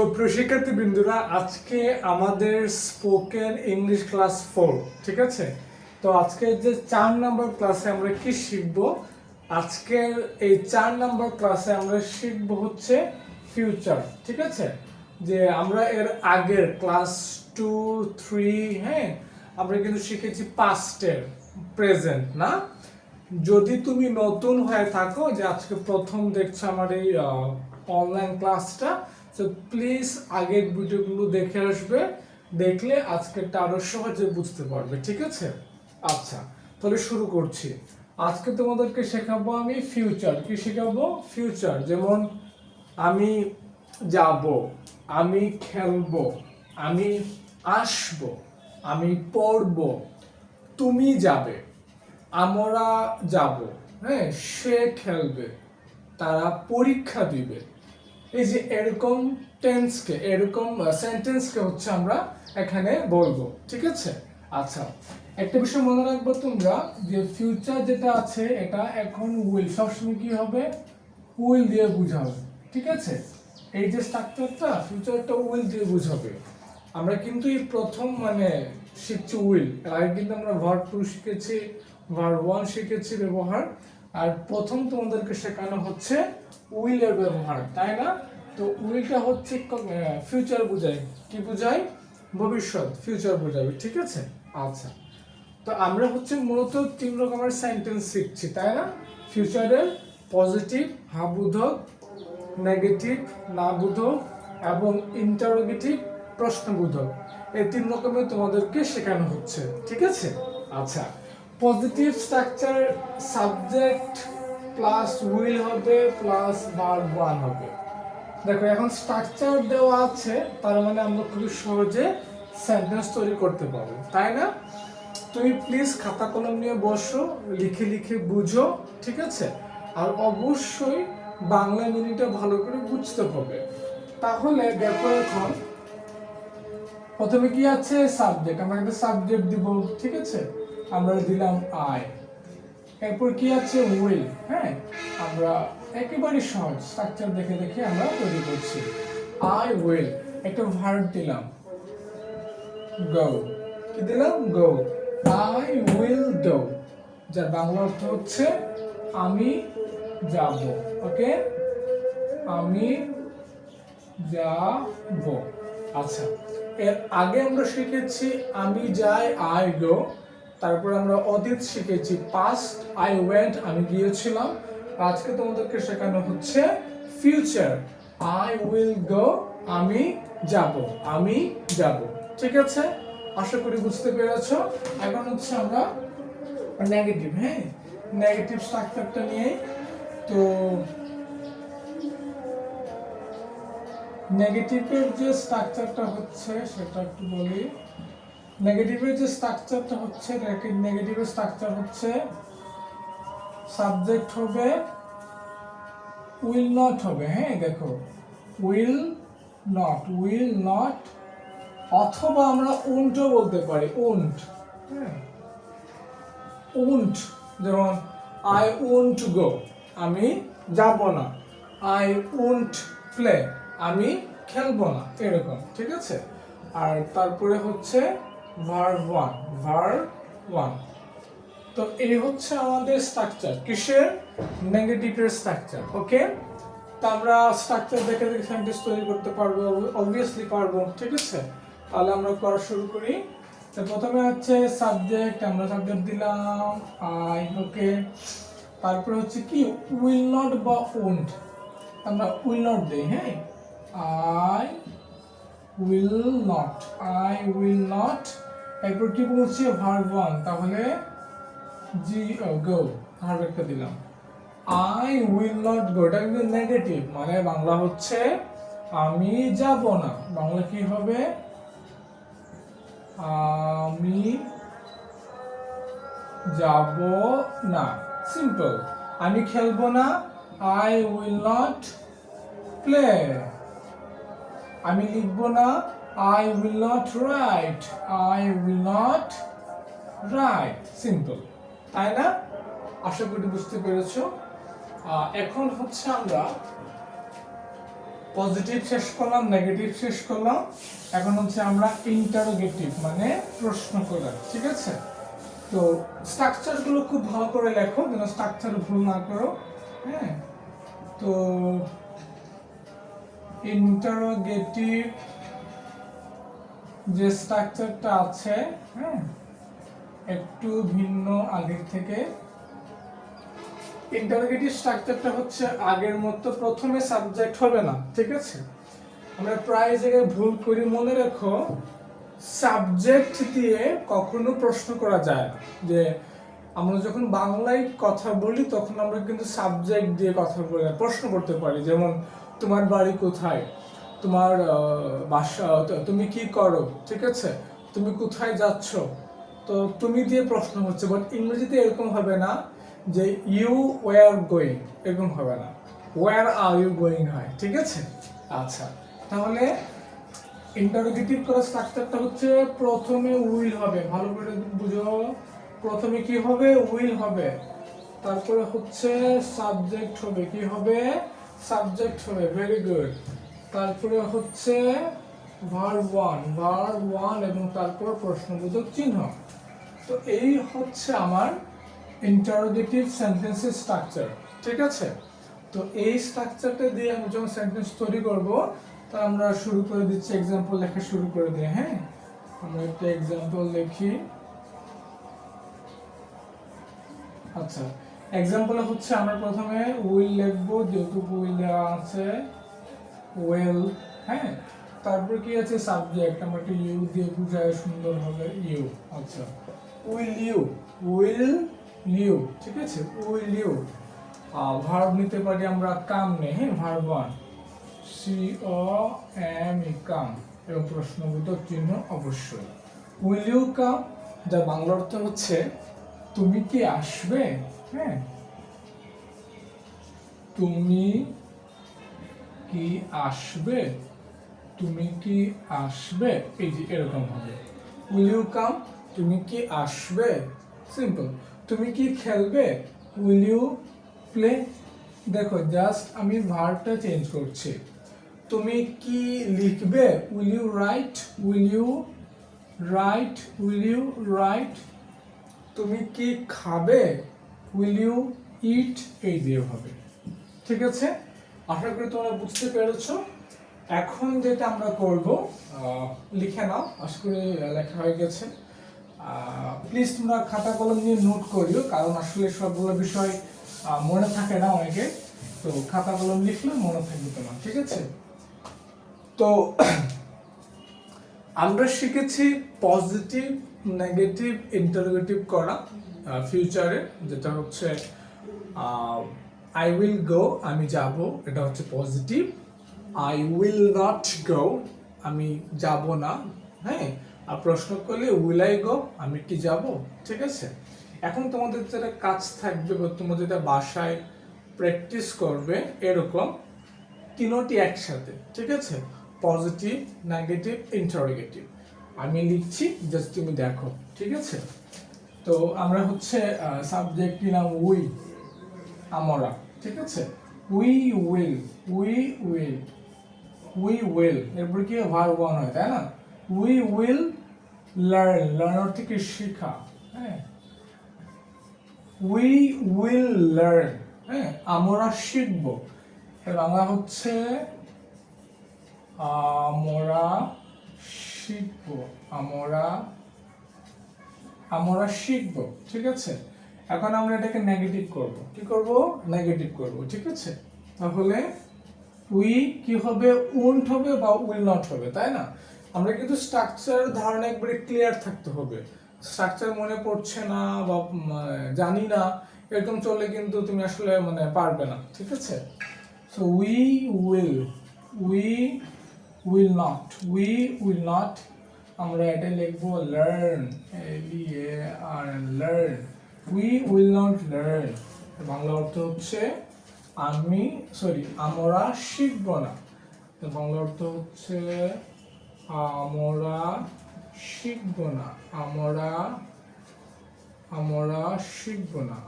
তো প্রশিক্ষার্থী বিন্দুরা, আজকে আমাদের স্পোকেন ইংলিশ ক্লাস 4, ঠিক আছে? তো আজকে যে 4 নম্বর ক্লাসে আমরা কি শিখব? আজকের এই 4 নম্বর ক্লাসে আমরা শিখব হচ্ছে ফিউচার, ঠিক আছে? যে আমরা এর আগের ক্লাস 2, 3, হ্যাঁ, আমরা কিন্তু শিখেছি পাস্টের, প্রেজেন্ট না। যদি তুমি নতুন হয়ে থাকো, যে আজকে প্রথম দেখছো আমার এই অনলাইন ক্লাসটা, তো প্লিজ আগের ভিডিওগুলো দেখে আসবে, দেখলে আজকেরটা আরো সহজে বুঝতে পারবে, ঠিক আছে? আচ্ছা, তাহলে শুরু করছি। আজকে তোমাদেরকে শেখাবো আমি ফিউচার। কি শেখাবো? ফিউচার। যেমন আমি যাব, আমি খেলবো, আমি আসবো, আমি পড়বো, তুমি যাবে, আমরা যাব, হ্যাঁ, সে খেলবে, তারা পরীক্ষা দিবে। এই যে এরকম টেন্সকে, এরকম সেন্টেন্সকে হচ্ছে আমরা এখানে বলবো, ঠিক আছে? আচ্ছা, একটা বিষয় মনে রাখবো তোমরা, যে ফিউচার যেটা আছে এটা এখন উইল, সবসময় কি হবে? উইল দিয়ে বুঝাবে, ঠিক আছে? এই যে স্ট্রাকচারটা, ফিউচারটা উইল দিয়ে বুঝাবে। আমরা কিন্তু এই প্রথম শিখছি উইল, এর আগে কিন্তু আমরা ভার্ব 2 শিখেছি, ভার্ব 1 শিখেছি ব্যবহার, আর প্রথম তোমাদেরকে শেখানো হচ্ছে উইলের ব্যবহার, তাই না? তো উইলটা হচ্ছে ফিউচার বোঝায়। কি বোঝায়? ভবিষ্যৎ, ফিউচার বোঝাবে, ঠিক আছে? আচ্ছা, তো আমরা হচ্ছে মূলত 3 রকমের সেন্টেন্স শিখছি, তাই না? ফিউচারের পজিটিভ, হ্যাঁ বোধক, নেগেটিভ, না বোধক, এবং ইন্টারোগেটিভ, প্রশ্নবোধক। এই 3 রকমের তোমাদেরকে শেখানো হচ্ছে, ঠিক আছে? আচ্ছা, positive structure subject plus will হবে প্লাস ভার্ব 1 হবে। দেখো, এখন স্ট্রাকচার দেওয়া আছে, তার মানে আমরা খুব সহজে সেন্টেন্স তৈরি করতে পারবো, তাই না? তুমি প্লিজ খাতা কলম নিয়ে বসো, লিখে লিখে বুঝো, ঠিক আছে? আর অবশ্যই বাংলা মিনিটা ভালো করে বুঝতে হবে। তাহলে দেখো, এখন প্রথমে কি আছে? সাবজেক্ট। আমরা একটা সাবজেক্ট দিব, ঠিক আছে? আমরা দিলাম আই। এরপর কি আছে? উইল। হ্যাঁ, আমরা একেবারে সহজ স্ট্রাকচার দেখে দেখে আমরা তৈরি করছি। আই উইল, একটা ভার্ব দিলাম, গো। কি দিলাম? গো। আই উইল গো, যার বাংলা অর্থ হচ্ছে আমি যাব। ওকে, আমি যাব। আচ্ছা, এর আগে আমরা শিখেছি আমি যাই, আই গো। তারপর আমরা অতীত শিখেছি পাস্ট, আই ওয়েন্ট, আমি গিয়েছিলাম। আজকে তোমাদেরকে শেখানো হচ্ছে ফিউচার, আই উইল গো, আমি যাব, আমি যাব, ঠিক আছে? আশা করি বুঝতে পেরেছো। এখন হচ্ছে আমরা নেগেটিভ, হ্যাঁ, নেগেটিভ স্ট্রাকচারটা নিয়ে। তো নেগেটিভের যে স্ট্রাকচারটা হচ্ছে সেটা একটু বলি। নেগেটিভের যে স্ট্রাকচারটা হচ্ছে, নেগেটিভের স্ট্রাকচার হচ্ছে সাবজেক্ট হবে উইল নট হবে, হ্যাঁ, দেখো, উইল নট, অথবা আমরা উন্টও বলতে পারি, উন্ট, হ্যাঁ, উন্ট। যেমন আই উন্ট গো, আমি যাব না। আই উন্ট প্লে, আমি খেলবো না, এরকম, ঠিক আছে? আর তারপরে হচ্ছে ভার্ব 1। তো এই হচ্ছে আমাদের স্ট্রাকচার, কিসের? নেগেটিভের স্ট্রাকচার। ওকে, তো আমরা স্ট্রাকচার দেখে দেখে সেন্টেন্স তৈরি করতে পারবো, অবভিয়াসলি পারবো, ঠিক আছে? তাহলে আমরা করা শুরু করি। তো প্রথমে হচ্ছে সাবজেক্ট, আমরা সাবজেক্ট দিলাম আই, ওকে। তারপরে হচ্ছে কি? উইল নট বা ওন্ট, আমরা উইল নট দেই, হ্যাঁ, আই উইল নট। এরপর কি বলছি? ভার্ব 1, তাহলে গো, ভার্ব একটা দিলাম। আই উইল নট গো, এটা কিন্তু নেগেটিভ, মানে বাংলা হচ্ছে আমি যাব না। বাংলা কি হবে? আমি যাব না, সিম্পল। আমি খেলবো না, আই উইল নট প্লে। আমি লিখবো না, I will not right, simple, তাই না? আশা করি বুঝতে পেরেছো। এখন হচ্ছে আমরা পজিটিভ শেষ করলাম, নেগেটিভ শেষ করলাম, এখন হচ্ছে আমরা ইন্টারোগেটিভ মানে প্রশ্ন করা, ঠিক আছে? তো স্ট্রাকচারগুলো খুব ভালো করে লেখো যেন স্ট্রাকচার ভুল না করো। হ্যাঁ, তো ইন্টারোগেটিভ যে স্ট্রাকচারটা আছে, হ্যাঁ, একটু ভিন্ন আগের থেকে। ইন্টারোগেটিভ স্ট্রাকচারটা হচ্ছে আগের মতো প্রথমে সাবজেক্ট হবে না, ঠিক আছে? আমরা প্রায় জায়গায় ভুল করি, মনে রাখো সাবজেক্ট দিয়ে কখনো প্রশ্ন করা যায় না। যে আমরা যখন বাংলায় কথা বলি তখন আমরা কিন্তু সাবজেক্ট দিয়ে কথা বলি, প্রশ্ন করতে পারি। যেমন তোমার বাড়ি কোথায়, তোমার বাসা, তুমি কি করো, ঠিক আছে, তুমি কোথায় যাচ্ছ, তো তুমি দিয়ে প্রশ্ন হচ্ছে। বাট ইংরেজিতে এরকম হবে না যে ইউ ওয়ার গোয়িং, এরকম হবে না, ওয়ার আর ইউ গোয়িং হয়, ঠিক আছে? আচ্ছা, তাহলে ইন্টারোগেটিভ করার স্ট্রাকচারটা হচ্ছে প্রথমে উইল হবে, ভালো করে বুঝো। প্রথমে কি হবে? উইল হবে, তারপরে হচ্ছে সাবজেক্ট হবে, কি হবে? সাবজেক্ট হবে, ভেরি গুড। তারপরে হচ্ছে ভার্ব ওয়ান এবং তারপর প্রশ্নবোধক চিহ্ন। তো এই হচ্ছে আমার ইন্টারোগেটিভ সেন্টেন্সের স্ট্রাকচার, ঠিক আছে? তো এই স্ট্রাকচারটা দিয়ে আমি যখন সেন্টেন্স তৈরি করব, তা আমরা শুরু করে দিচ্ছি, এক্সাম্পল লেখা শুরু করে দিই। হ্যাঁ, আমরা একটা এক্সাম্পল লিখি। আচ্ছা, এক্সাম্পলে হচ্ছে আমরা প্রথমে উইল লিখবো, যেহেতু উইল দেওয়া আছে, ওয়েল। হ্যাঁ, তারপর কি আছে? সাবজেক্ট, আমরা একটা ইউ দিয়ে বুঝায় সুন্দর হবে, ইউ। আচ্ছা, উইল ইউ, ঠিক আছে, উইল ইউ। ভার্ব নিতে পারি আমরা কাম নে, হ্যাঁ, ভার্ব ওয়ান, COME, কাম, এবং প্রশ্নবোধক চিহ্ন অবশ্যই। উইল ইউ কাম, যার বাংলা অর্থ হচ্ছে তুমি কি আসবে। হ্যাঁ, তুমি কি আসবে, তুমি কি আসবে, এই যে এরকম হবে। উইল ইউ কাম, তুমি কি আসবে, সিম্পল। তুমি কি খেলবে, উইল ইউ প্লে। দেখো জাস্ট আমি ভার্বটা চেঞ্জ করছি। তুমি কি লিখবে, will you write, will you write. তুমি কি খাবে, উইল ইউ ইট, এই দিয়ে হবে, ঠিক আছে? আশা করি তোমরা বুঝতে পেরেছো। এখন যেটা আমরা করব, লিখে নাও, আশা করি লেখা হয়ে গেছে। প্লিজ তোমরা খাতা কলম নিয়ে নোট করিও, কারণ আসলে সবগুলো বিষয় মনে থাকে না অনেকে, তো খাতা কলম লিখলে মনে থাকবে তোমার, ঠিক আছে? তো আমরা শিখেছি পজিটিভ, নেগেটিভ, ইন্টারোগেটিভ করা ফিউচারে, যেটা হচ্ছে আই উইল গো, আমি যাব, এটা হচ্ছে positive. I will not go, আমি যাব না। হ্যাঁ, আর প্রশ্ন করলে উইল আই গো, আমি কি যাব, ঠিক আছে? এখন তোমাদের যেটা কাজ থাকবে, তোমরা যেটা বাসায় প্র্যাকটিস করবে, এরকম তিনটি একসাথে, ঠিক আছে? Positive, negative, interrogative. আমি লিখছি, জাস্ট তুমি দেখো, ঠিক আছে? তো আমরা হচ্ছে সাবজেক্ট নিলাম উই, আমরা, ঠিক আছে? উই উইল, এরপর কি ভার্ব ওয়ান হয়, তাই না? উই উইল লার্ন অর্থ কি শেখা। হ্যাঁ, উই উইল লার্ন, হ্যাঁ, আমরা শিখব। বাংলা হচ্ছে আমরা শিখব, আমরা শিখব, ঠিক আছে? এখন আমরা এটাকে নেগেটিভ করব, কি করব? নেগেটিভ করব, ঠিক আছে? তাহলে উই কি হবে? উন্ট হবে বা উইল নট হবে, তাই না? আমরা কিন্তু স্ট্রাকচার ধারণা একবারে ক্লিয়ার থাকতে হবে। স্ট্রাকচার মনে পড়ছে না বা জানি না, এরকম চললে কিন্তু তুমি আসলে পারবে না, ঠিক আছে? সো উই উইল নট, আমরা এটা লিখবো learn, learn. We will not learn, Bangla অর্থ হচ্ছে আমরা শিখব না। বাংলা অর্থ হচ্ছে আমরা শিখব না,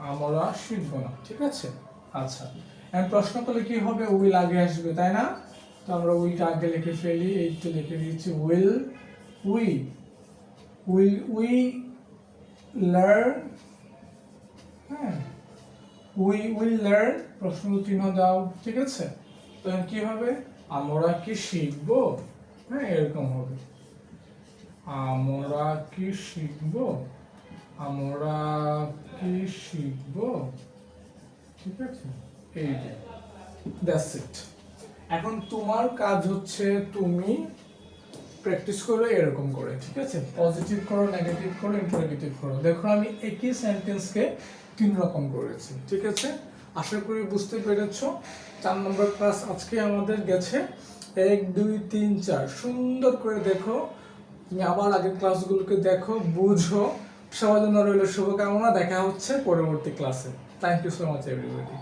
আমরা শিখব না, ঠিক আছে? আচ্ছা, প্রশ্ন করলে কি হবে? উইল আগে আসবে, তাই না? তো আমরা উইটা আগে লিখে ফেলি, এই তো লিখে দিয়েছি উইল উই উই লার্ন, হ্যাঁ উইল লার্ন প্রশ্ন চিহ্ন দাও, ঠিক আছে। তখন কি হবে, আমরা কি শিখবো, হ্যাঁ এরকম হবে, আমরা কি শিখবো, আমরা কি শিখবো, ঠিক আছে। এই যে দ্যাটস ইট। এখন তোমার কাজ হচ্ছে তুমি প্র্যাকটিস করো এরকম করে, ঠিক আছে। পজিটিভ করো, নেগেটিভ করো, ইন্টারোগেটিভ করো। দেখো আমি একই সেন্টেন্সকে 3 রকম করেছি, ঠিক আছে। আশা করি বুঝতে পেরেছো। 4 নম্বর ক্লাস আজকে আমাদের গেছে 1 2 3 4। সুন্দর করে দেখো, তুমি আবার আগের ক্লাসগুলোকে দেখো, বুঝো। সবার জন্য রইল শুভকামনা। দেখা হচ্ছে পরবর্তী ক্লাসে। Thank you so much everybody.